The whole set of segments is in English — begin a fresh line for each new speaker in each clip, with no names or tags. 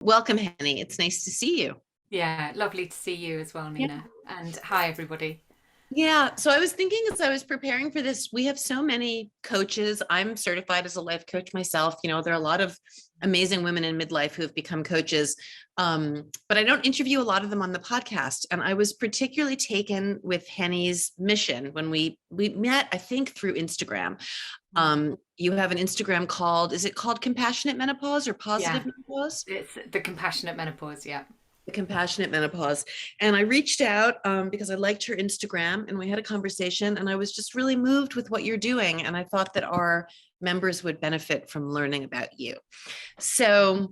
Welcome, Henny. It's nice to see you.
Yeah, lovely to see you as well,
Yeah.
Nina. And hi, everybody.
Yeah. So I was thinking as I was preparing for this, we have so many coaches. I'm certified as a life coach myself. There are a lot of amazing women in midlife who have become coaches. But I don't interview a lot of them on the podcast. And I was particularly taken with Henny's mission when we met, I think, through Instagram. You have an Instagram called, is it called Compassionate Menopause or
Yeah,
Positive Menopause?
it's the compassionate menopause. Yeah.
The Compassionate Menopause. And I reached out because I liked her Instagram and we had a conversation and I was just really moved with what you're doing. And I thought that our members would benefit from learning about you. So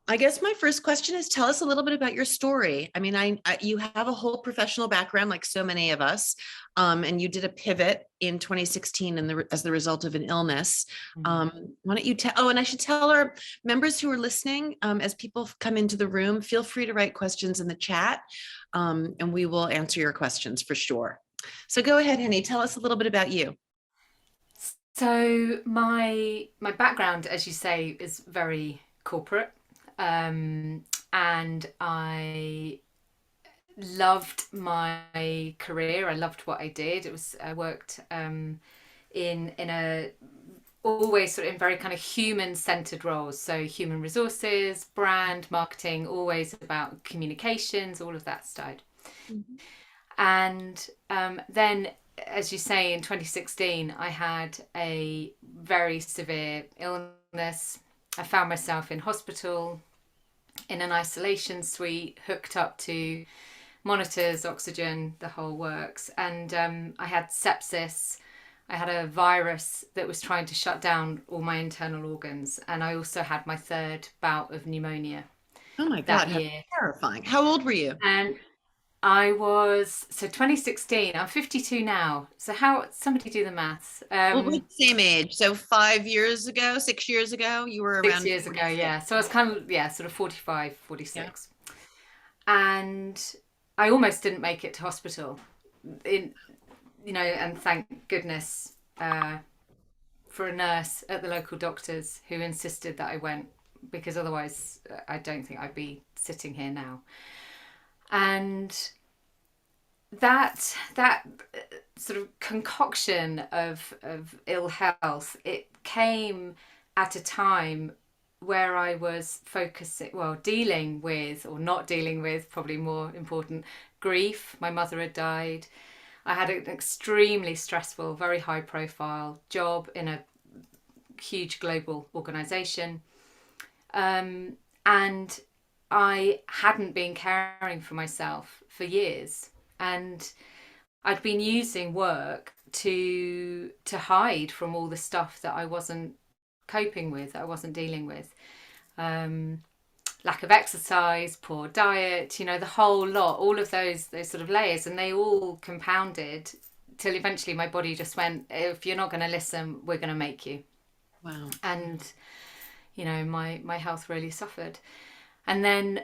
I guess my first question is tell us a little bit about your story. I mean, you have a whole professional background like so many of us, and you did a pivot in 2016 as the result of an illness.
Mm.
Why don't you tell? Oh, and I should tell our members who are listening, as people come into the room, feel free to write questions in the chat, and we will answer your questions for sure. So go ahead, Henny. Tell us a little bit about you.
So my background, as you say, is very corporate, and I loved my career. I loved what I did. I worked in a always sort of in very kind of human centered roles. So human resources, brand, marketing, always about communications, all of that side.
Mhm.
And then, as you say, in 2016, I had a very severe illness. I found myself in hospital in an isolation suite, hooked up to monitors, oxygen, the whole works. And I had sepsis. I had a virus that was trying to shut down all my internal organs. And I also had my third bout of pneumonia
Oh my
that
God, how
year.
terrifying. How old were you?
And so 2016, I'm 52 now. So how, somebody do the maths.
Well, we're the same age. So 5 years ago, 6 years ago, you were
Six
around
years ago,
46.
yeah. So I was kind of, yeah, sort of 45,
Yeah.
46. And I almost didn't make it to hospital. In, and thank goodness for a nurse at the local doctors who insisted that I went, because otherwise I don't think I'd be sitting here now. And that sort of concoction of ill health, it came at a time where I was focusing, well, dealing with, or not dealing with, probably more important, grief. My mother had died. I had an extremely stressful, very high profile job in a huge global organization. And I hadn't been caring for myself for years. And I'd been using work to hide from all the stuff that I wasn't coping with, that I wasn't dealing with. Um, Lack of exercise, poor diet, the whole lot, all of those sort of layers, and they all compounded till eventually my body just went, if you're not going to listen, we're going to make you.
Wow.
And my health really suffered. And then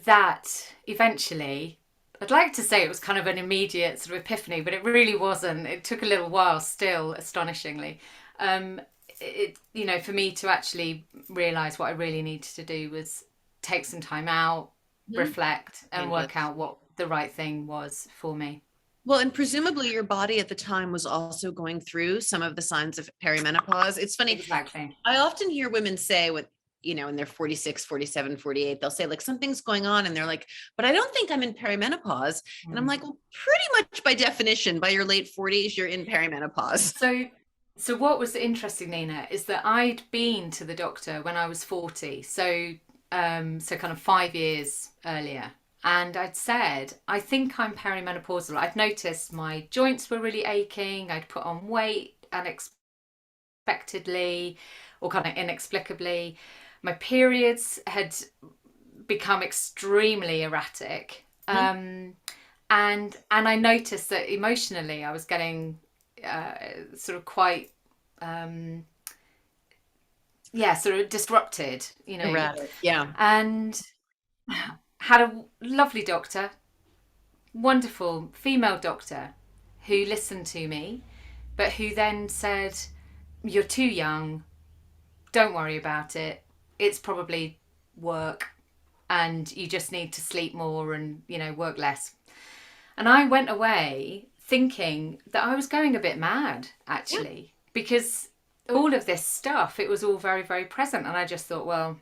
that eventually, I'd like to say it was kind of an immediate sort of epiphany, but it really wasn't. It took a little while still, astonishingly. Um, for me to actually realize what I really needed to do was take some time out,
Mhm.
reflect, and
Changes.
work out what the right thing was for me.
Well, and presumably your body at the time was also going through some of the signs of perimenopause. It's funny.
Exactly.
I often hear women say in their 46, 47, 48, they'll say like something's going on and they're like, but I don't think I'm in perimenopause. And I'm
Mm.
like, well, pretty much by definition, by your late 40s, you're in perimenopause.
So, so what was interesting, Nina, is that I'd been to the doctor when I was 40. So kind of 5 years earlier. And I'd said, I think I'm perimenopausal. I'd noticed my joints were really aching. I'd put on weight unexpectedly or kind of inexplicably. My periods had become extremely erratic.
Mhm.
And I noticed that emotionally I was getting sort of quite sort of disrupted.
Erratic. Yeah.
And had a lovely doctor, wonderful female doctor who listened to me, but who then said, "You're too young, don't worry about it. It's probably work and you just need to sleep more and, work less. And I went away thinking that I was going a bit mad,
Yeah.
actually, because all of this stuff, it was all very, very present. And I just thought, well,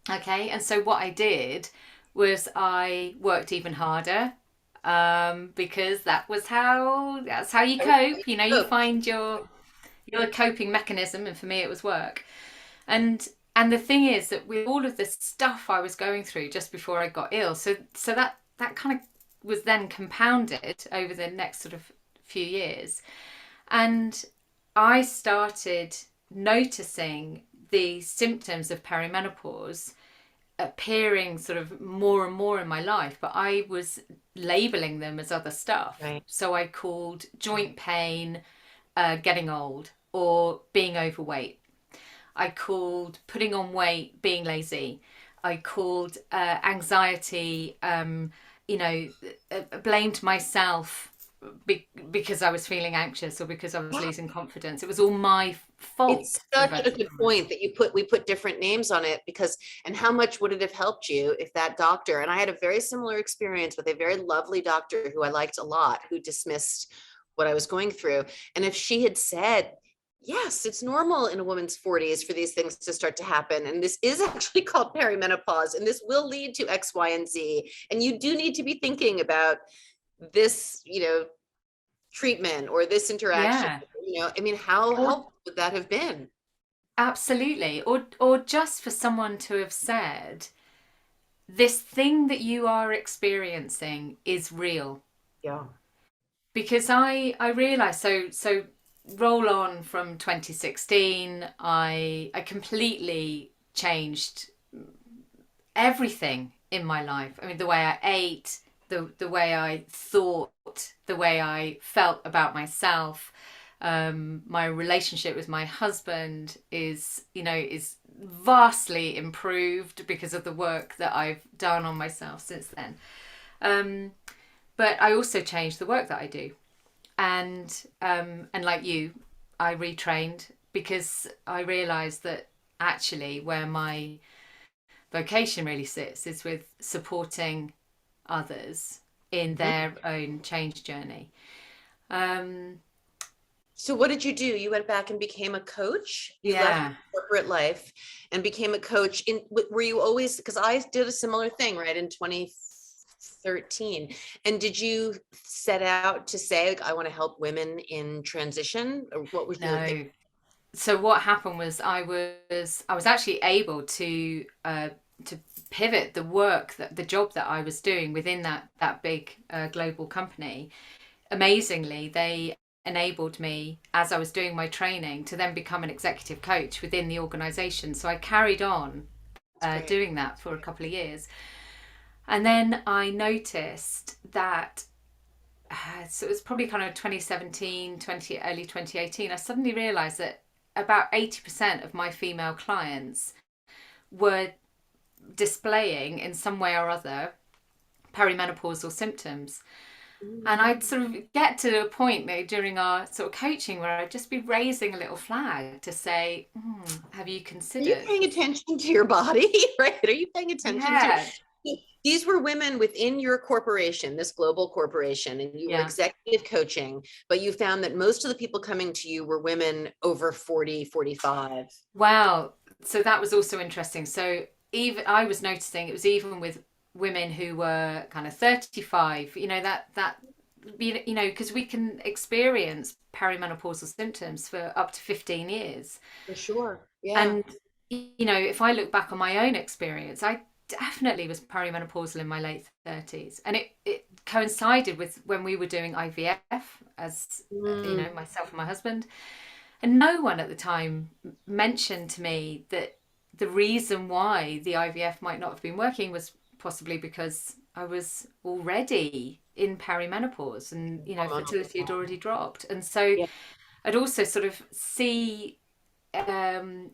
okay. And so what I did was I worked even harder, because that's how you cope. You
Oh,
find your coping mechanism, and for me, it was work. And and the thing is that with all of the stuff I was going through just before I got ill, so that kind of was then compounded over the next sort of few years. And I started noticing the symptoms of perimenopause appearing sort of more and more in my life, but I was labeling them as other stuff.
right.
So I called joint pain getting old, or being overweight. I called putting on weight being lazy. I called anxiety, blamed myself because I was feeling anxious or because I was
Yeah.
losing confidence. It was all my fault,
It's such a
inverted
good
commas.
point that we put different names on it because, and how much would it have helped you if that doctor, and I had a very similar experience with a very lovely doctor who I liked a lot, who dismissed what I was going through. And if she had said, yes, it's normal in a woman's 40s for these things to start to happen. And this is actually called perimenopause, and this will lead to X, Y, and Z. And you do need to be thinking about this, treatment or this interaction.
Yeah.
I mean, how
Or
helpful would that have been?
absolutely. Or just for someone to have said, this thing that you are experiencing is real.
Yeah.
Because I realized, so roll on from 2016, I completely changed everything in my life. I mean, the way I ate, the way I thought, the way I felt about myself. My relationship with my husband is vastly improved because of the work that I've done on myself since then. Um, but I also changed the work that I do, and like you, I retrained because I realised that actually where my vocation really sits is with supporting others in
Mhm.
their own change journey. Um,
So what did you do? You went back and became a coach. You left
yeah,
corporate life and became a coach. Were you always, because I did a similar thing, right, in 2013. And did you set out to say, like, I want to help women in transition? Or what was your thing?
no. So what happened was I was actually able to pivot the work, that the job that I was doing within that big global company. Amazingly, they enabled me, as I was doing my training, to then become an executive coach within the organization. So I carried on
It's great.
doing that for a couple of years. And then I noticed that, so it was probably kind of 2017, early 2018, I suddenly realized that about 80% of my female clients were displaying in some way or other perimenopausal symptoms. And I'd sort of get to a point maybe during our sort of coaching where I'd just be raising a little flag to say, have you
Are you
considered?
paying attention to your body, right? Are you paying attention to
Yeah,
these were women within your corporation, this global corporation, and you were
yeah.
executive coaching, but you found that most of the people coming to you were women over 40, 45.
Wow. So that was also interesting. So even I was noticing it was even with women who were kind of 35, because we can experience perimenopausal symptoms for up to 15 years.
For sure. Yeah.
And, if I look back on my own experience, I definitely was perimenopausal in my late 30s. And it coincided with when we were doing IVF, as,
Mm,
myself and my husband. And no one at the time mentioned to me that the reason why the IVF might not have been working was possibly because I was already in perimenopause, and
hormonal.
fertility had already dropped. And so
Yeah.
I'd also sort of see, um,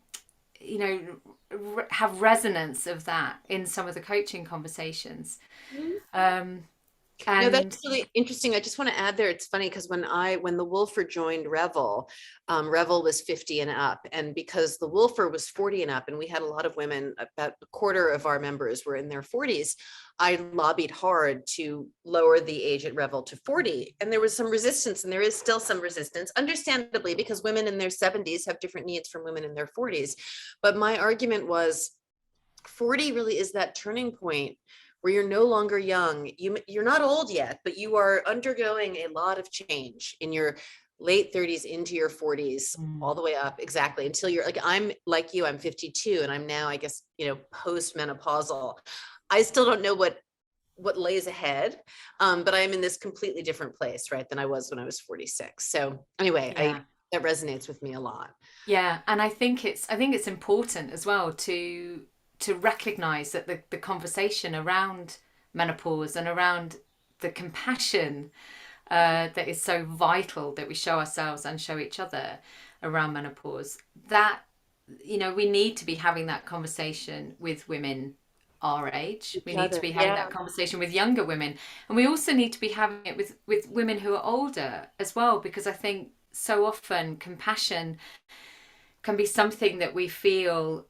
have resonance of that in some of the coaching conversations.
Mm,
Um,
No, that's
And
really interesting. I just want to add there, it's funny because when the Wolfer joined Revel, Revel was 50 and up. And because the Wolfer was 40 and up, and we had a lot of women, about a quarter of our members were in their 40s, I lobbied hard to lower the age at Revel to 40. And there was some resistance, and there is still some resistance, understandably, because women in their 70s have different needs from women in their 40s. But my argument was 40 really is that turning point where you're no longer young. You're not old yet, but you are undergoing a lot of change in your late 30s into your 40s, all the way up, exactly, until you're like, I'm like you, I'm 52, and I'm now, I guess, post-menopausal. I still don't know what lays ahead, but I'm in this completely different place, right, than I was when I was 46. So anyway,
yeah,
that resonates with me a lot.
yeah, and I think it's important as well to recognize that the conversation around menopause and around the compassion that is so vital that we show ourselves and show each other around menopause, that we need to be having that conversation with women our age. We
Each
need to
other,
be having
yeah.
that conversation with younger women, and we also need to be having it with women who are older as well, because I think so often compassion can be something that we feel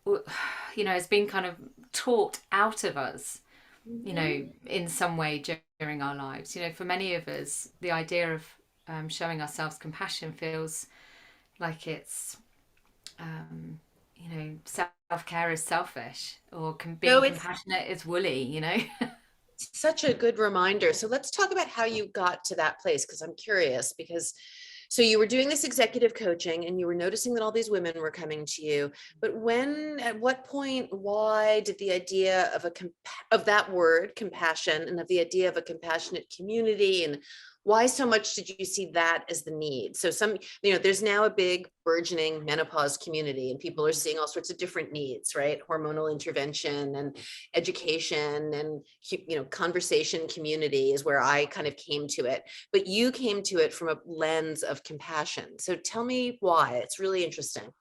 has been kind of taught out of us,
Mhm.
in some way during our lives. For many of us, the idea of showing ourselves compassion feels like it's, self care is selfish, or
No,
being compassionate is woolly.
it's such a good reminder. So let's talk about how you got to that place, because I'm curious. Because so you were doing this executive coaching and you were noticing that all these women were coming to you. But at what point, why did the idea of that word compassion, and of the idea of a compassionate community, and why so much did you see that as the need? So there's now a big burgeoning menopause community, and people are seeing all sorts of different needs, right? Hormonal intervention and education, and conversation community is where I kind of came to it. But you came to it from a lens of compassion. So tell me why. It's really interesting.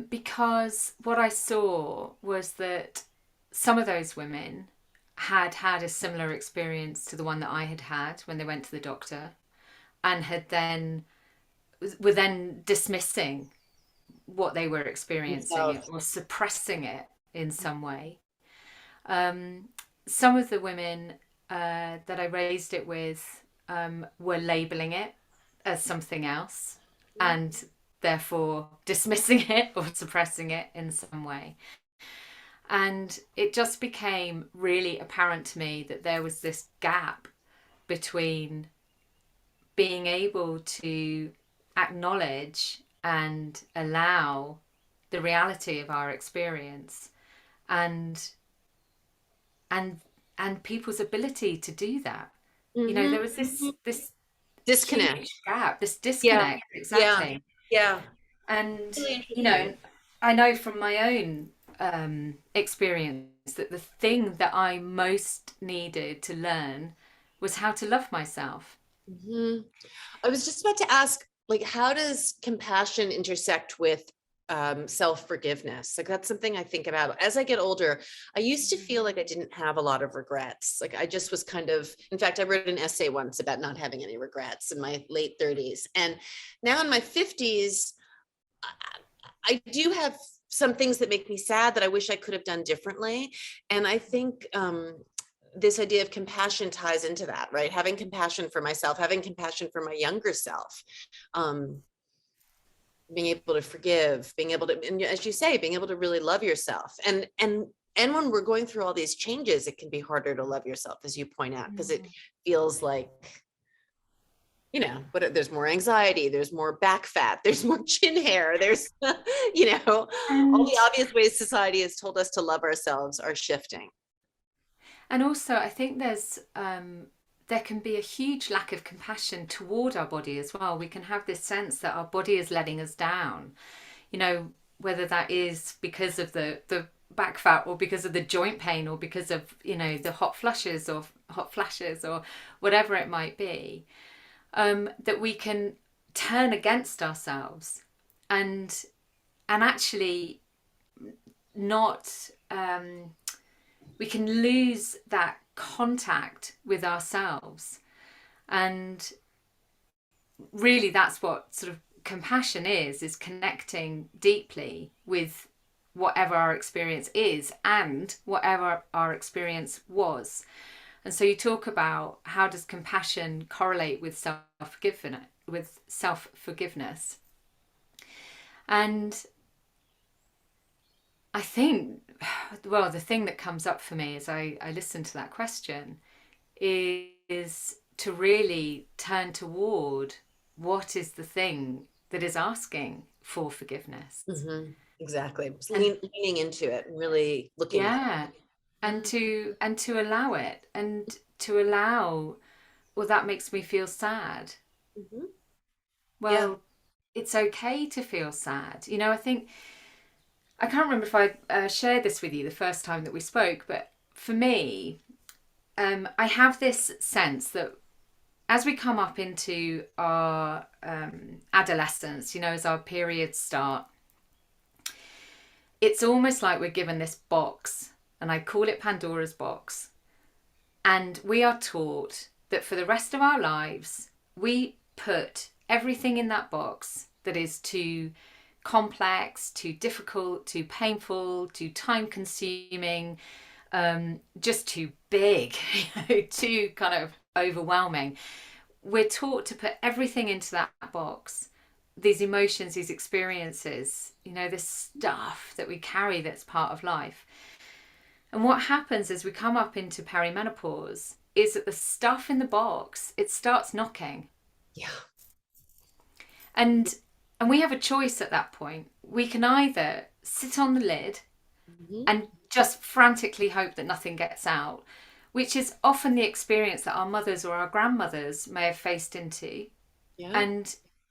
Because what I saw was that some of those women had had a similar experience to the one that I had had when they went to the doctor, and had then were then dismissing what they were experiencing,
Themselves.
or suppressing it in some way. Some of the women that I raised it with were labeling it as something else, and therefore dismissing it or suppressing it in some way. And it just became really apparent to me that there was this gap between being able to acknowledge and allow the reality of our experience, and and and people's ability to do that.
Mm-hmm.
There was
Mm-hmm.
this
Disconnect.
huge gap, this
Yeah.
disconnect,
Yeah.
exactly.
Yeah.
And
Really interesting.
I know from my own experience that the thing that I most needed to learn was how to love myself.
Hmm. I was just about to ask, like, how does compassion intersect with self-forgiveness? Like, that's something I think about as I get older. I used to feel like I didn't have a lot of regrets. Like, I just was kind of, in fact, I wrote an essay once about not having any regrets in my late 30s. And now in my 50s, I do have some things that make me sad that I wish I could have done differently. And I think this idea of compassion ties into that, right? Having compassion for myself, having compassion for my younger self, um, being able to forgive, being able to, and as you say, being able to really love yourself. And when we're going through all these changes, it can be harder to love yourself, as you point out, because it feels like, but there's more anxiety, there's more back fat, there's more chin hair, there's, all
And
the obvious ways society has told us to love ourselves are shifting.
and also, I think there can be a huge lack of compassion toward our body as well. We can have this sense that our body is letting us down, whether that is because of the back fat, or because of the joint pain, or because of the hot flashes, or whatever it might be, that we can turn against ourselves, and actually not we can lose that contact with ourselves. And really that's what sort of compassion is connecting deeply with whatever our experience is and whatever our experience was. And so you talk about how does compassion correlate with self-forgiveness. And I think, well, the thing that comes up for me as I listen to that question is to really turn toward what is the thing that is asking for forgiveness.
Mm-hmm. Exactly. Just
And
leaning into it, really looking at
yeah,
it. Mhm.
and to allow it, and to allow, well, that makes me feel sad.
Mhm. Yeah.
Well, it's okay to feel sad. I think, I can't remember if I shared this with you the first time that we spoke, but for me, I have this sense that as we come up into our adolescence, as our periods start, it's almost like we're given this box, and I call it Pandora's box. And we are taught that for the rest of our lives, we put everything in that box that is too complex, too difficult, too painful, too time consuming, just too big, too kind of overwhelming. We're taught to put everything into that box, these emotions, these experiences, this stuff that we carry that's part of life. And what happens as we come up into perimenopause is that the stuff in the box, it starts knocking.
Yeah.
And and we have a choice at that point. We can either sit on the lid
Mhm.
and just frantically hope that nothing gets out, which is often the experience that our mothers or our grandmothers may have faced into.
Yeah.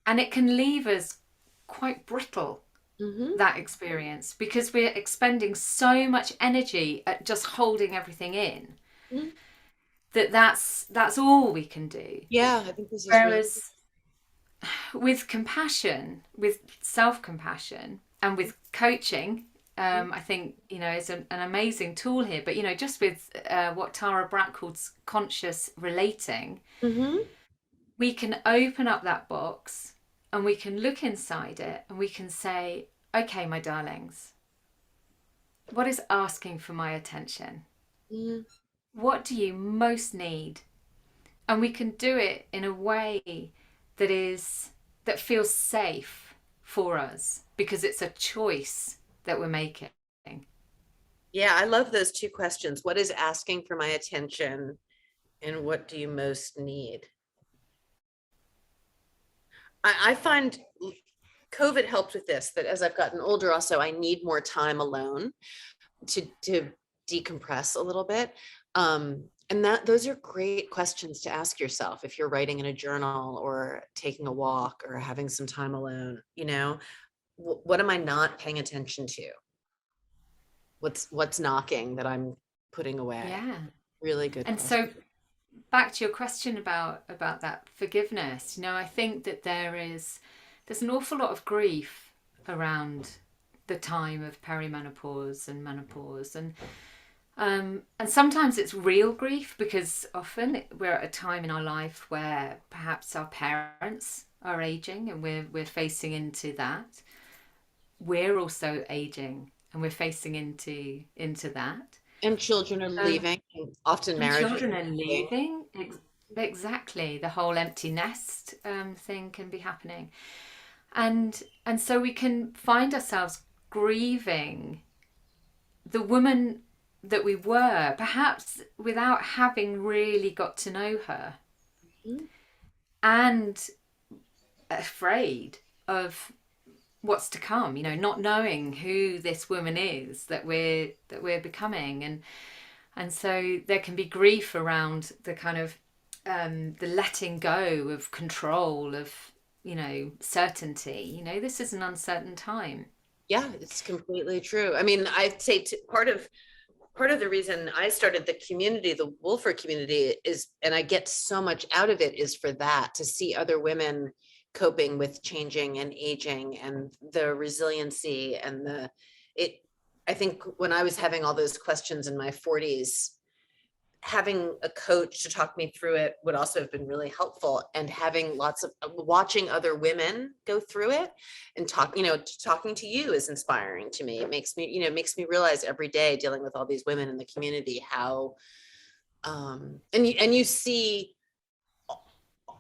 And it can leave us quite brittle,
Hmm.
that experience, because we're expending so much energy at just holding everything in, that's all we can do.
Yeah, I think this is really.
Whereas with compassion, with self-compassion, and with coaching, I think is an amazing tool here. But just with what Tara Brach calls conscious relating,
Mm-hmm.
we can open up that box and we can look inside it and we can say, okay, my darlings, what is asking for my attention?
Mm-hmm.
What do you most need? And we can do it in a way that feels safe for us because it's a choice that we're making.
Yeah, I love those two questions. What is asking for my attention, and what do you most need? I find COVID helped with this, that as I've gotten older, also, I need more time alone to decompress a little bit. And that those are great questions to ask yourself if you're writing in a journal or taking a walk or having some time alone. What am I not paying attention to? What's knocking that I'm putting away?
Yeah.
Really good
And
question.
so back to your question about that forgiveness, I think that there's an awful lot of grief around the time of perimenopause and menopause, and sometimes it's real grief because often we're at a time in our life where perhaps our parents are aging and we're facing into that. We're also aging and we're facing into that.
And children are
Um,
leaving, and often
and
marriages
children
are
are
leaving.
leaving. Exactly, the whole empty nest thing can be happening, and so we can find ourselves grieving the woman that we were, perhaps without having really got to know her,
Mhm.
and afraid of what's to come, not knowing who this woman is that we're becoming. And so there can be grief around the kind of the letting go of control, of certainty. This is an uncertain time.
Yeah, it's completely true. I mean, I'd say part of the reason I started the community, the Wolfer community, is, and I get so much out of it, is for that, to see other women coping with changing and aging and the resiliency and it. I think when I was having all those questions in my 40s, having a coach to talk me through it would also have been really helpful, and having lots of watching other women go through it and talking to you is inspiring to me. It makes me, it makes me realize every day dealing with all these women in the community how and you see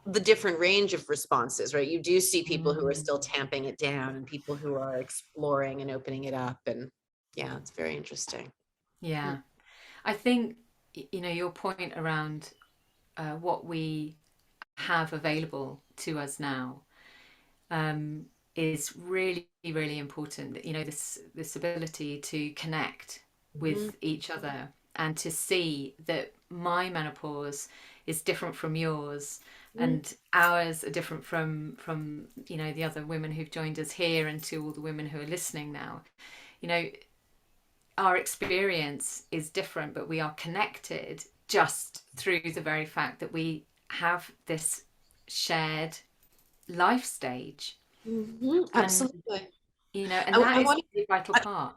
the different range of responses, right? You do see people who are still tamping it down and people who are exploring and opening it up. And yeah, it's very interesting.
Yeah. I think, your point around what we have available to us now is really, really important. This ability to connect
Mhm.
with each other and to see that my menopause is different from yours,
Mhm.
and ours are different from the other women who've joined us here, and to all the women who are listening now. You know, our experience is different, but we are connected just through the very fact that we have this shared life stage.
Mhm.
And,
Absolutely.
and
I,
that
I
is
want
a really vital part.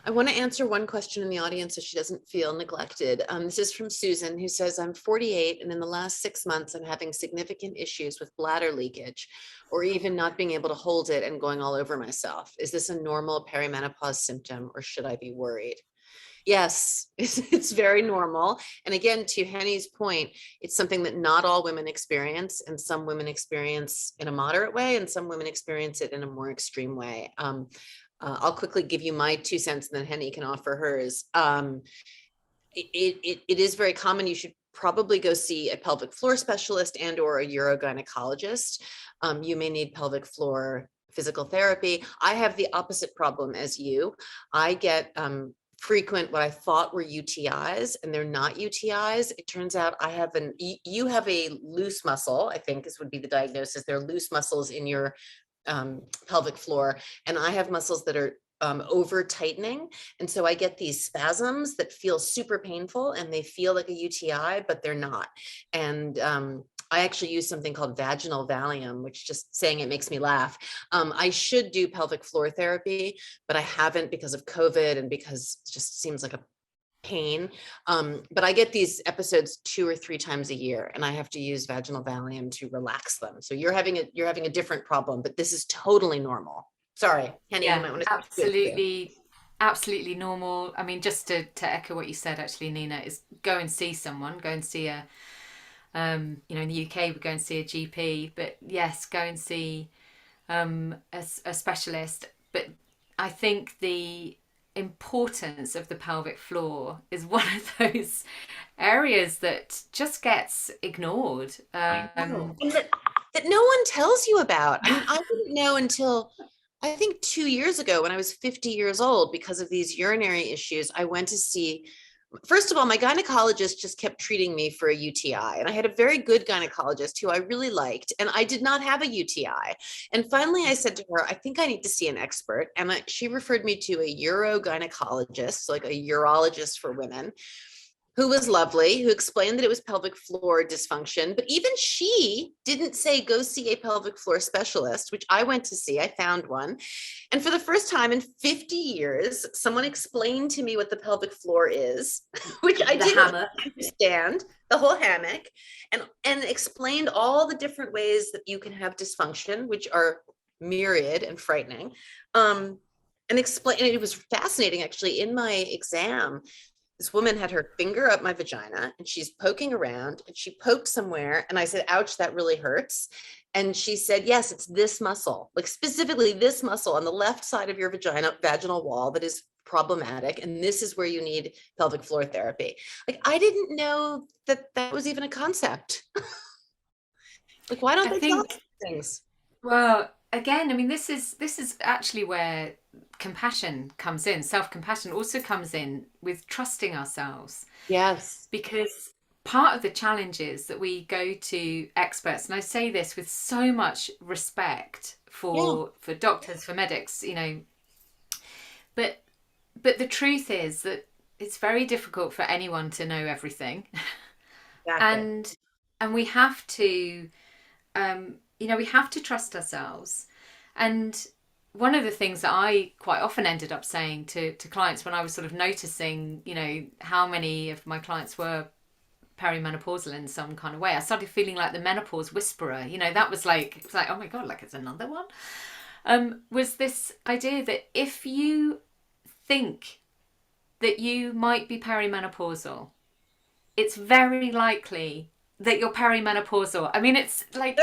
I want to answer one question in the audience so she doesn't feel neglected. This is from Susan, who says, I'm 48, and in the last 6 months, I'm having significant issues with bladder leakage, or even not being able to hold it and going all over myself. Is this a normal perimenopause symptom, or should I be worried? Yes, it's very normal. And again, to Henny's point, it's something that not all women experience, and some women experience in a moderate way, and some women experience it in a more extreme way. I'll quickly give you my 2 cents, and then Henny can offer hers. It is very common. You should probably go see a pelvic floor specialist and or a urogynecologist. You may need pelvic floor physical therapy. I have the opposite problem as you. I get frequent what I thought were UTIs, and they're not UTIs. It turns out I have you have a loose muscle, I think this would be the diagnosis. There are loose muscles in your pelvic floor, and I have muscles that are over tightening. And so I get these spasms that feel super painful, and they feel like a UTI, but they're not. And I actually use something called vaginal Valium, which, just saying it makes me laugh. I should do pelvic floor therapy, but I haven't because of COVID and because it just seems like a pain. But I get these episodes 2 or 3 times a year, and I have to use vaginal Valium to relax them. So you're having a different problem, but this is totally normal. Sorry, Henny, you
Yeah,
might want to speak to it.
absolutely, absolutely normal. I mean, just to echo what you said, actually, Nina, is go and see someone, go and see in the UK, we go and see a GP, but yes, go and see a specialist. But I think the importance of the pelvic floor is one of those areas that just gets ignored.
I know. And that no one tells you about. I mean, I didn't know until I think 2 years ago, when I was 50 years old, because of these urinary issues. I went to see, first of all, my gynecologist just kept treating me for a UTI. And I had a very good gynecologist who I really liked, and I did not have a UTI. And finally, I said to her, I think I need to see an expert. And she referred me to a urogynecologist, like a urologist for women, who was lovely, who explained that it was pelvic floor dysfunction. But even she didn't say, go see a pelvic floor specialist, which I went to see. I found one. And for the first time in 50 years, someone explained to me what the pelvic floor is, which I
The
didn't
hammer.
understand, the whole hammock, and explained all the different ways that you can have dysfunction, which are myriad and frightening. And it was fascinating, actually. In my exam, this woman had her finger up my vagina, and she's poking around, and she poked somewhere, and I said, ouch, that really hurts. And she said, yes, it's this muscle, like specifically this muscle on the left side of your vaginal wall, that is problematic, and this is where you need pelvic floor therapy. Like, I didn't know that that was even a concept. Like, why don't
I
they tell us
think,
things?
well, again, I mean, this is actually where compassion comes in. Self-compassion also comes in with trusting ourselves,
Yes.
because part of the challenge is that we go to experts, and I say this with so much respect
Yeah,
for doctors, for medics, but the truth is that it's very difficult for anyone to know everything.
exactly.
And we have to we have to trust ourselves. And one of the things that I quite often ended up saying to clients when I was sort of noticing, how many of my clients were perimenopausal in some kind of way. I started feeling like the menopause whisperer. You know, that was like, it was like, oh my God, like it's another one. Was this idea that if you think that you might be perimenopausal, it's very likely that you're perimenopausal. I mean, it's like,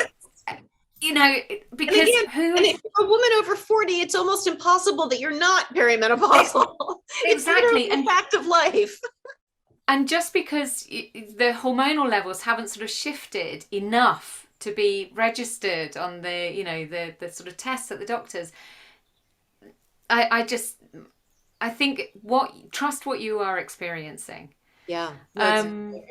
you know,
And
because
again, and for a woman over 40, it's almost impossible that you're not perimenopausal. It's literally
exactly,
a fact of life.
and just because the hormonal levels haven't sort of shifted enough to be registered on the, you know, the sort of tests at the doctors, I think trust what you are experiencing.
Yeah. No,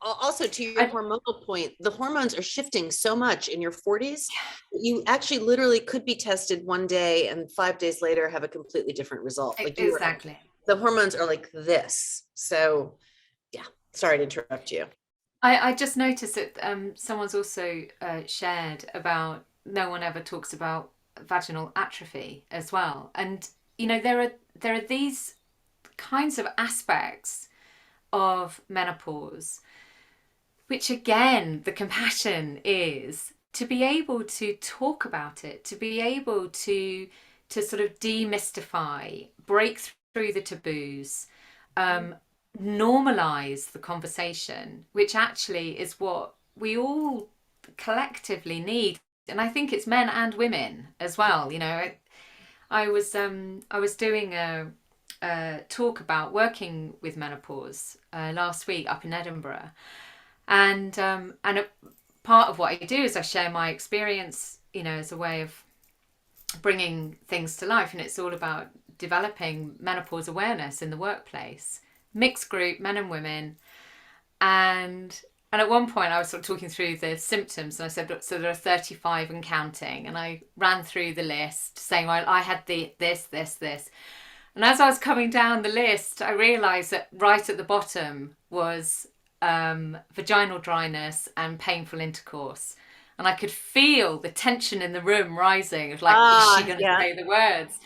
also to your
I,
hormonal point, the hormones are shifting so much in your 40s. You actually literally could be tested one day and 5 days later have a completely different result. Like
exactly.
the hormones are like this. So yeah, sorry to interrupt you.
I just noticed that someone's also shared about no one ever talks about vaginal atrophy as well. And you know, there are these kinds of aspects of menopause, which again, the compassion is to be able to talk about it, to be able to sort of demystify, break through the taboos, normalize the conversation, which actually is what we all collectively need. And I think it's men and women as well. You know, I was doing a talk about working with menopause last week up in Edinburgh, and a part of what I do is I share my experience, you know, as a way of bringing things to life, and it's all about developing menopause awareness in the workplace, mixed group, men and women, and at one point I was sort of talking through the symptoms, and I said, so there are 35 and counting, and I ran through the list saying, well, I had this. And as I was coming down the list, I realised that right at the bottom was vaginal dryness and painful intercourse. And I could feel the tension in the room rising. It was like, is she going to say the words?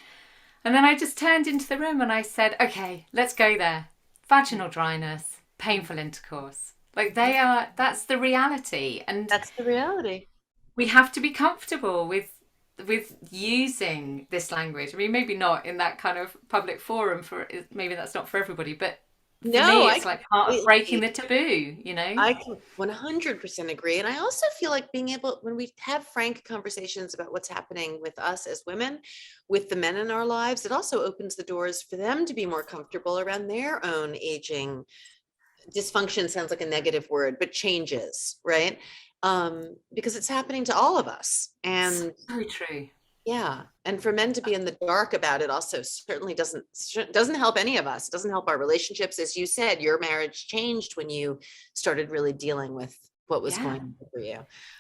And then I just turned into the room and I said, okay, let's go there. Vaginal dryness, painful intercourse. Like that's the reality. And
That's the reality.
we have to be comfortable with using this language. I mean, maybe not in that kind of public forum, for maybe that's not for everybody, but for me, it's like part of breaking the taboo, you know?
I can 100% agree. And I also feel like being able, when we have frank conversations about what's happening with us as women, with the men in our lives, it also opens the doors for them to be more comfortable around their own aging. Dysfunction sounds like a negative word, but changes, right? Because it's happening to all of us. And
so true.
yeah, and for men to be in the dark about it also certainly doesn't help any of us. It doesn't help our relationships. As you said, your marriage changed when you started really dealing with what was going on for you.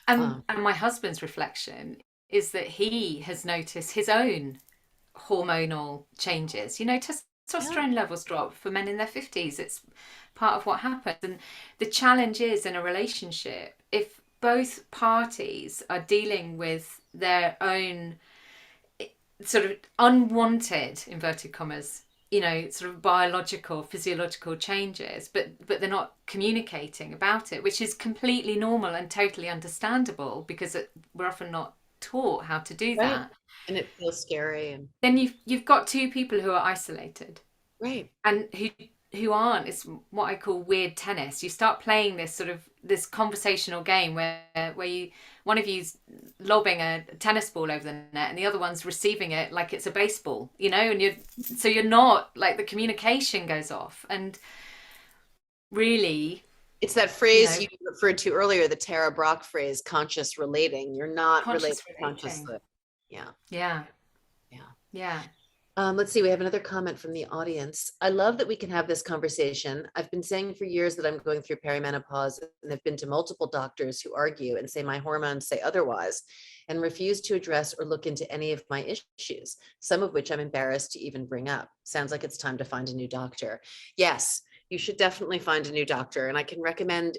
And my husband's reflection is that he has noticed his own hormonal changes. You know, testosterone levels drop for men in their 50s. It's part of what happens. And the challenge is in a relationship, if both parties are dealing with their own sort of unwanted, inverted commas, you know, sort of biological, physiological changes, but they're not communicating about it, which is completely normal and totally understandable because we're often not taught how to do that.
And it feels scary. And
then you've got two people who are isolated,
right,
and who aren't. It's what I call weird tennis. You start playing this sort of this conversational game where you, one of you's lobbing a tennis ball over the net and the other one's receiving it like it's a baseball, you know, and you're not, like, the communication goes off. And really,
it's that phrase you referred to earlier, the Tara Brach phrase, conscious relating. You're not relating consciously.
Yeah.
Let's see, we have another comment from the audience. I love that we can have this conversation. I've been saying for years that I'm going through perimenopause, and I've been to multiple doctors who argue and say my hormones say otherwise and refuse to address or look into any of my issues, some of which I'm embarrassed to even bring up. Sounds like it's time to find a new doctor. Yes, you should definitely find a new doctor. And I can recommend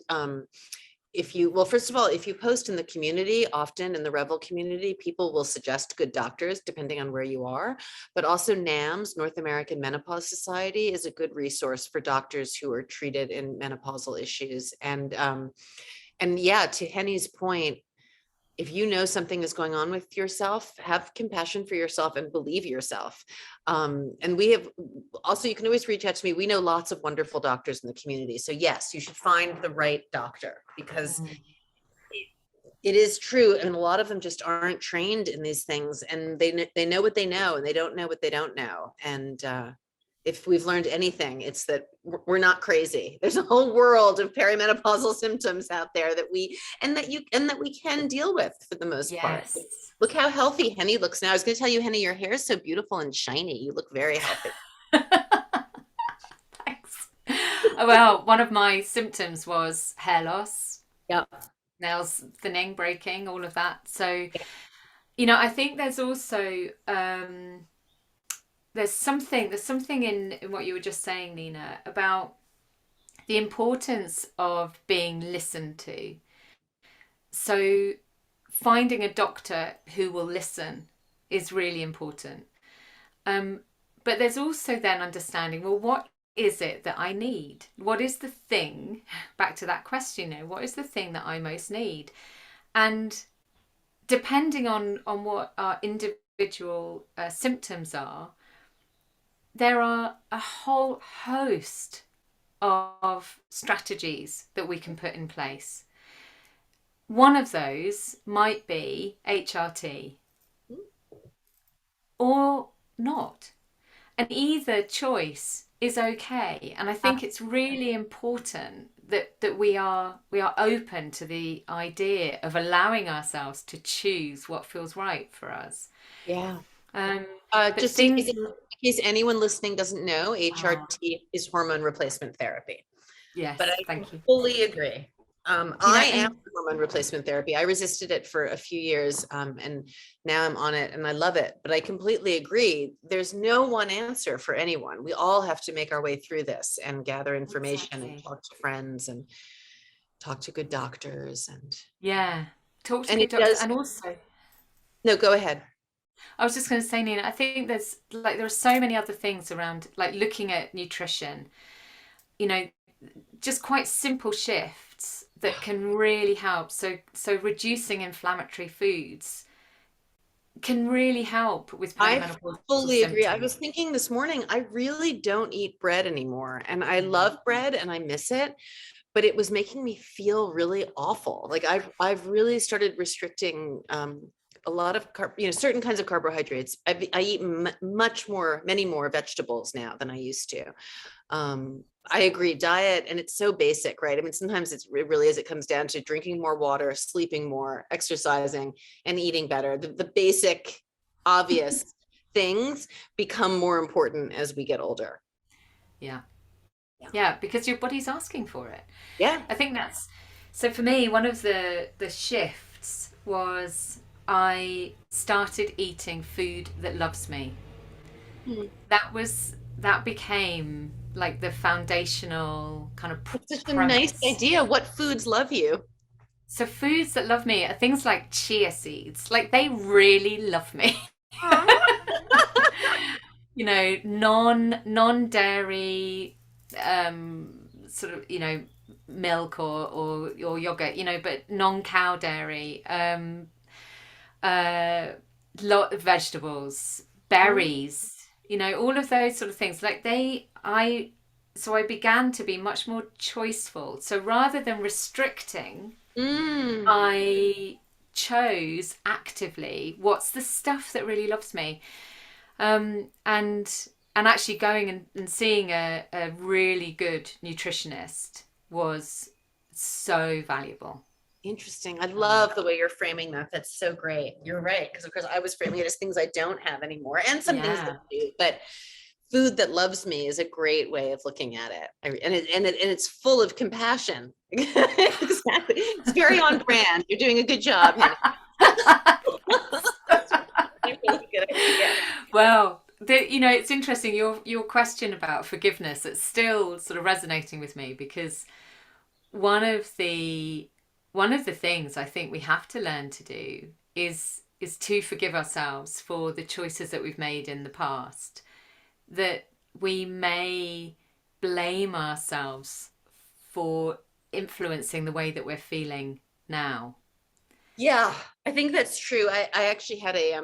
well, first of all, if you post in the community, often in the Revel community, people will suggest good doctors depending on where you are. But also NAMS, North American Menopause Society, is a good resource for doctors who are treated in menopausal issues. And yeah, to Henny's point, if you know something is going on with yourself, have compassion for yourself and believe yourself. And we have also, you can always reach out to me. We know lots of wonderful doctors in the community. So yes, you should find the right doctor, because it is true. And a lot of them just aren't trained in these things, and they know what they know, and they don't know what they don't know. And if we've learned anything, it's that we're not crazy. There's a whole world of perimenopausal symptoms out there that we can deal with for the most part.
Yes.
Look how healthy Henny looks now. I was going to tell you, Henny, your hair is so beautiful and shiny. You look very healthy.
Thanks. Well, one of my symptoms was hair loss,
Yeah.
nails thinning, breaking, all of that. So, I think there's also there's something in what you were just saying, Nina, about the importance of being listened to. So finding a doctor who will listen is really important. But there's also then understanding, well, what is it that I need? What is the thing, back to that question, what is the thing that I most need? And depending on what our individual symptoms are, there are a whole host of strategies that we can put in place. One of those might be HRT or not. And either choice is okay. And I think it's really important that we are open to the idea of allowing ourselves to choose what feels right for us.
Yeah.
But
Just
things,
in case anyone listening doesn't know, HRT is hormone replacement therapy. But
yes,
I
thank you.
fully agree. I am
And
hormone replacement therapy. I resisted it for a few years, and now I'm on it and I love it. But I completely agree. There's no one answer for anyone. We all have to make our way through this and gather information and
exactly.
talk to friends and talk to good doctors.
Yeah, talk to
And
good
it
doctors.
does.
And also,
No, go ahead.
I was just going to say, Nina, I think there are so many other things around, like looking at nutrition, you know, just quite simple shifts that can really help. So reducing inflammatory foods can really help with
I
perimenopausal
fully agree. I
symptoms.
was thinking this morning, I really don't eat bread anymore. And I
Mm.
love bread and I miss it, but it was making me feel really awful. Like I've really started restricting a lot of certain kinds of carbohydrates. I eat many more vegetables now than I used to. I agree, diet, and it's so basic, right? I mean, sometimes it really is, it comes down to drinking more water, sleeping more, exercising, and eating better. The basic, obvious things become more important as we get older.
Yeah.
Yeah.
Yeah, because your body's asking for it.
Yeah.
I think that's so for me, one of the shifts was I started eating food that loves me.
Hmm.
That became like the foundational kind of
It's such a nice
premise.
idea. What foods love you?
So foods that love me are things like chia seeds. Like they really love me. Non-dairy sort of, milk or yogurt, but non-cow dairy, uh lot of vegetables, berries, all of those sort of things. Like so I began to be much more choiceful. So rather than restricting,
Mm.
I chose actively what's the stuff that really loves me. And actually going and seeing a really good nutritionist was so valuable.
Interesting. I
Um,
love the way you're framing that. That's so great. You're right. Because of course I was framing it as things I don't have anymore and some things that
yeah.
I do, but food that loves me is a great way of looking at it. And it's full of compassion. Exactly. It's very on brand. You're doing a good job, Henny. That's a really good idea.
Well, it's interesting your question about forgiveness. It's still sort of resonating with me because one of the one of the things I think we have to learn to do is to forgive ourselves for the choices that we've made in the past, that we may blame ourselves for influencing the way that we're feeling now.
Yeah, I think that's true. I actually had I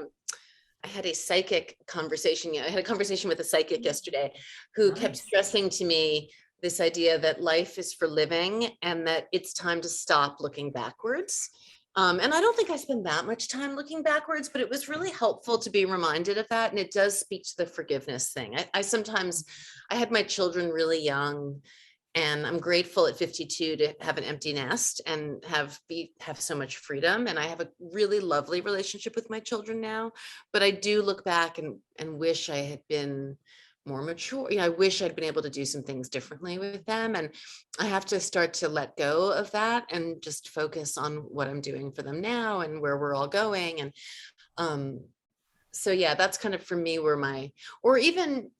had a psychic conversation. I had a conversation with a psychic yesterday who kept
Nice.
stressing to me this idea that life is for living and that it's time to stop looking backwards. And I don't think I spend that much time looking backwards, but it was really helpful to be reminded of that. And it does speak to the forgiveness thing. I sometimes, I had my children really young, and I'm grateful at 52 to have an empty nest and have so much freedom. And I have a really lovely relationship with my children now, but I do look back and wish I had been more mature. You know, I wish I'd been able to do some things differently with them. And I have to start to let go of that and just focus on what I'm doing for them now and where we're all going. And um, so yeah, that's kind of for me where or even,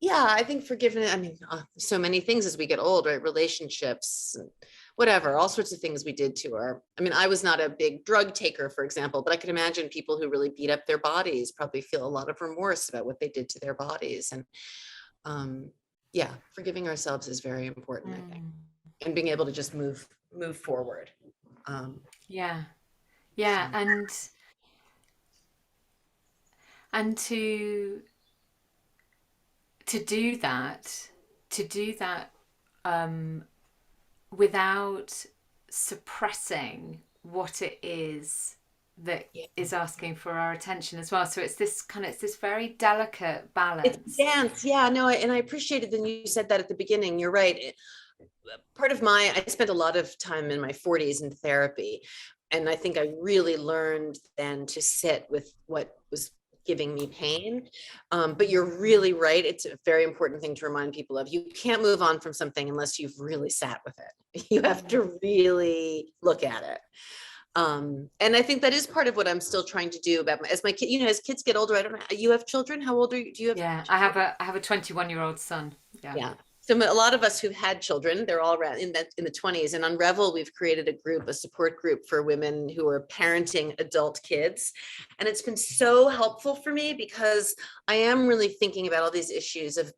yeah, I think forgiveness, I mean, so many things as we get old, right? Relationships, and whatever, all sorts of things we did to I mean, I was not a big drug taker, for example, but I can imagine people who really beat up their bodies probably feel a lot of remorse about what they did to their bodies. And um, yeah, forgiving ourselves is very important, I think,
Mm.
and being able to just move forward. Um,
Yeah.
so.
Yeah. And to do that, to do that um, without suppressing what it is that
Yeah.
is asking for our attention as well. So it's this very delicate
It's
balance.
dance. Yeah, no, and I appreciated that you said that at the beginning. You're right. Part of I spent a lot of time in my 40s in therapy. And I think I really learned then to sit with what was giving me pain. But you're really right. It's a very important thing to remind people of. You can't move on from something unless you've really sat with it. You have to really look at it. And I think that is part of what I'm still trying to do about as my kid, as kids get older, I don't know, you have children? How old are you? Do you have
Yeah,
children?
I have a 21-year-old son. Yeah.
Yeah. So a lot of us who've had children, they're all around in the 20s. And on Revel, we've created a support group for women who are parenting adult kids. And it's been so helpful for me because I am really thinking about all these issues of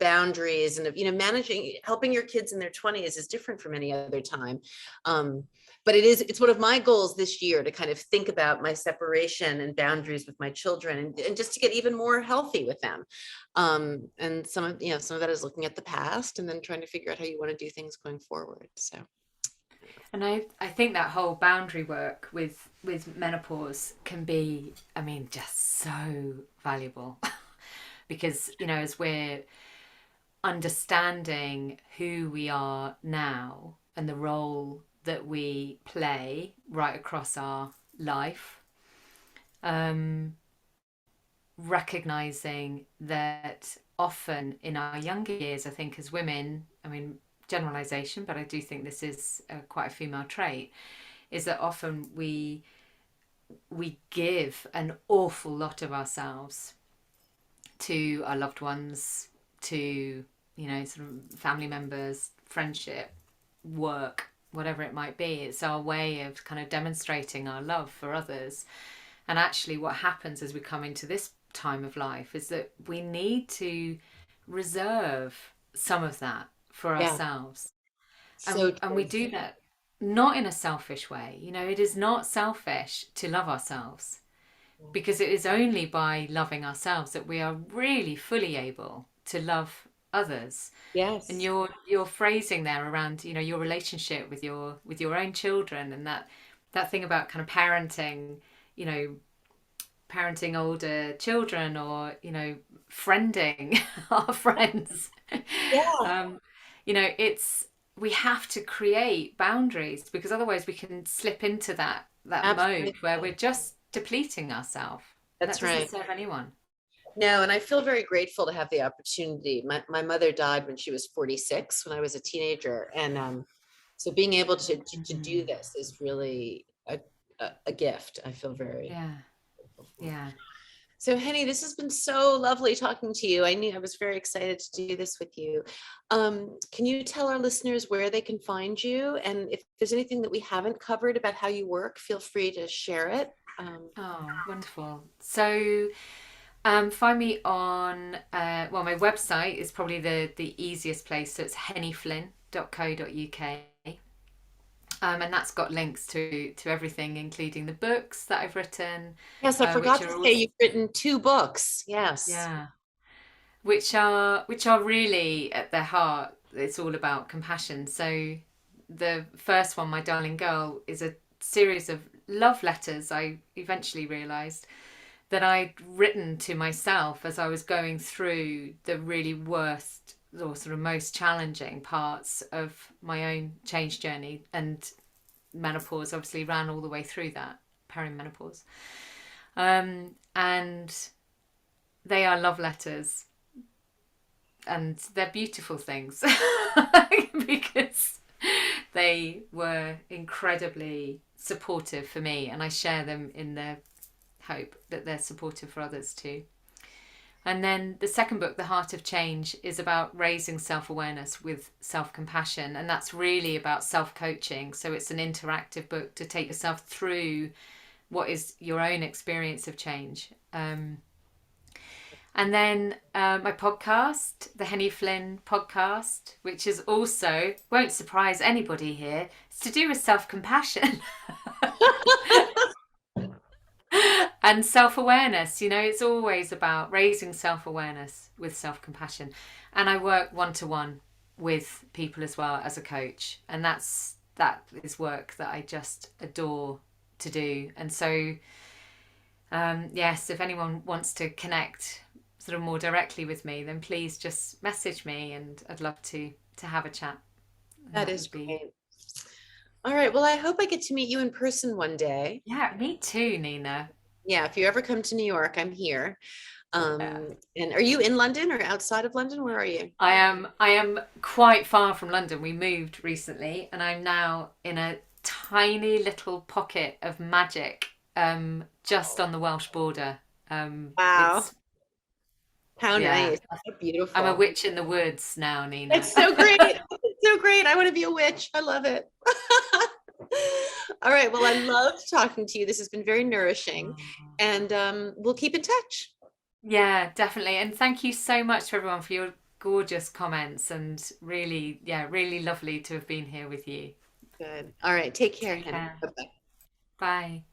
boundaries and of managing, helping your kids in their 20s is different from any other time. um, but it's one of my goals this year to kind of think about my separation and boundaries with my children, and just to get even more healthy with them. And some of that is looking at the past and then trying to figure out how you want to do things going forward. So
And I think that whole boundary work with menopause can be, I mean, just so valuable because, as we're understanding who we are now and the role that we play right across our life, um, recognizing that often in our younger years, I think as women, I mean, generalization, but I do think this is quite a female trait, is that often we give an awful lot of ourselves to our loved ones, to sort of family members, friendship, work, whatever it might be. It's our way of kind of demonstrating our love for others. And actually, what happens as we come into this time of life is that we need to reserve some of that for
yeah,
ourselves.
so
And we
true.
do that not in a selfish way. It is not selfish to love ourselves because it is only by loving ourselves that we are really fully able to love others. And
Yes.
your phrasing there around your relationship with your own children, and that thing about kind of you know parenting older children, or friending our friends.
Yeah,
um, it's we have to create boundaries because otherwise we can slip into that mode
absolutely.
where we're just depleting ourselves, and that
That's
doesn't
right.
serve anyone.
No, and I feel very grateful to have the opportunity. My mother died when she was 46, when I was a teenager. And so being able to do
Mm.
this is really a gift. I feel very
Yeah,
grateful for.
yeah.
So, Henny, this has been so lovely talking to you. I knew I was very excited to do this with you. Can you tell our listeners where they can find you? And if there's anything that we haven't covered about how you work, feel free to share it.
Oh, wonderful. So, find me on, well, my website is probably the easiest place. So it's hennyflynn.co.uk. And that's got links to everything, including the books that I've written,
Yes, I
which
forgot to
are
say
also,
you've written two books. Yes.
yeah, which are really at their heart. It's all about compassion. So the first one, My Darling Girl, is a series of love letters. I eventually realised that I'd written to myself as I was going through the really worst or sort of most challenging parts of my own change journey, and menopause obviously ran all the way through that, perimenopause. And they are love letters, and they're beautiful things because they were incredibly supportive for me, and I share them in the hope that they're supportive for others too. And then the second book, The Heart of Change, is about raising self awareness with self compassion. And that's really about self coaching. So it's an interactive book to take yourself through what is your own experience of change. And then my podcast, the Henny Flynn podcast, which is also, won't surprise anybody here, it's to do with self compassion. And self-awareness, it's always about raising self-awareness with self-compassion. And I work one-to-one with people as well as a coach, and that is work that I just adore to do. And so yes, if anyone wants to connect sort of more directly with me, then please just message me, and I'd love to have a chat. And
That
that
is
would be,
great. All right. Well, I hope I get to meet you in person one day.
yeah, me too, Nina.
Yeah, if you ever come to New York, I'm here.
Yeah.
And are you in London or outside of London? Where are you?
I am quite far from London. We moved recently, and I'm now in a tiny little pocket of magic, just on the Welsh border.
Wow.
It's
How
Yeah,
nice. So
I'm a
beautiful.
witch in the woods now, Nina.
It's so great. It's so great. I want to be a witch. I love it. All right. Well, I loved talking to you. This has been very nourishing. And we'll keep in touch.
Yeah, definitely. And thank you so much to everyone for your gorgeous comments, and really, yeah, really lovely to have been here with you.
Good. All right. Take care,
Take
Henny.
care.
Bye-bye.
Bye.